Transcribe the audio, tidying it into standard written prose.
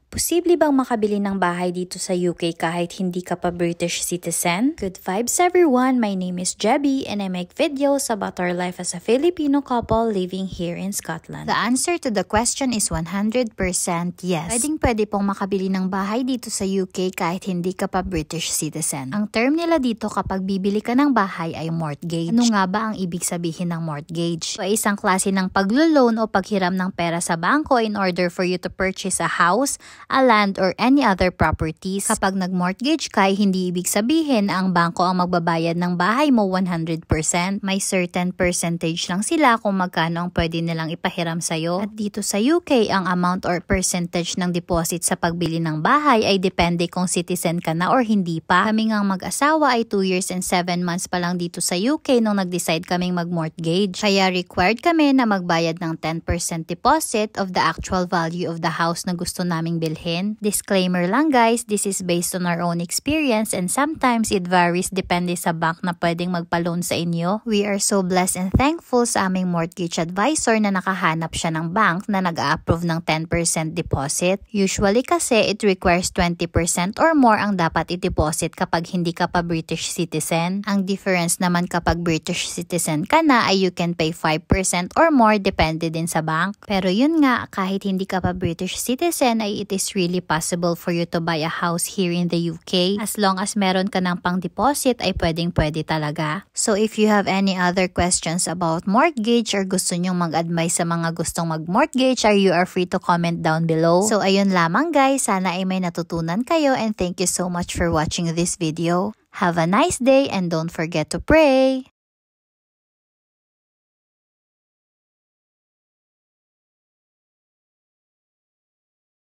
Posible bang makabili ng bahay dito sa UK kahit hindi ka pa British citizen? Good vibes everyone! My name is Jebby and I make videos about our life as a Filipino couple living here in Scotland. The answer to the question is 100% yes. Pwede pong makabili ng bahay dito sa UK kahit hindi ka pa British citizen. Ang term nila dito kapag bibili ka ng bahay ay mortgage. Ano nga ba ang ibig sabihin ng mortgage? So, isang klase ng paglo-loan o paghiram ng pera sa bangko in order for you to purchase a house, a land, or any other properties. Kapag nag-mortgage ka, hindi ibig sabihin ang bangko ang magbabayad ng bahay mo 100%. May certain percentage lang sila kung magkano ang pwede nilang ipahiram sa'yo. At dito sa UK, ang amount or percentage ng deposit sa pagbili ng bahay ay depende kung citizen ka na or hindi pa. Kami ngang mag-asawa ay 2 years and 7 months pa lang dito sa UK nung nag-decide kaming mag-mortgage. Kaya required kami na magbayad ng 10% deposit of the actual value of the house na gusto naming bilhin. Disclaimer lang guys, this is based on our own experience and sometimes it varies depende sa bank na pwedeng magpa-loan sa inyo. We are so blessed and thankful sa aming mortgage advisor na nakahanap siya ng bank na nag-a-approve ng 10% deposit. Usually kasi it requires 20% or more ang dapat i-deposit kapag hindi ka pa British citizen. Ang difference naman kapag British citizen ka na ay you can pay 5% or more depende din sa bank. Pero yun nga, kahit hindi ka pa British citizen ay it is really possible for you to buy a house here in the UK. As long as meron ka ng pang-deposit ay pwedeng-pwede talaga. So if you have any other questions about mortgage or gusto nyong mag-advise sa mga gustong mag-mortgage, you are free to comment down below. So ayun lamang guys, sana ay may natutunan kayo and thank you so much for watching this video. Have a nice day and don't forget to pray!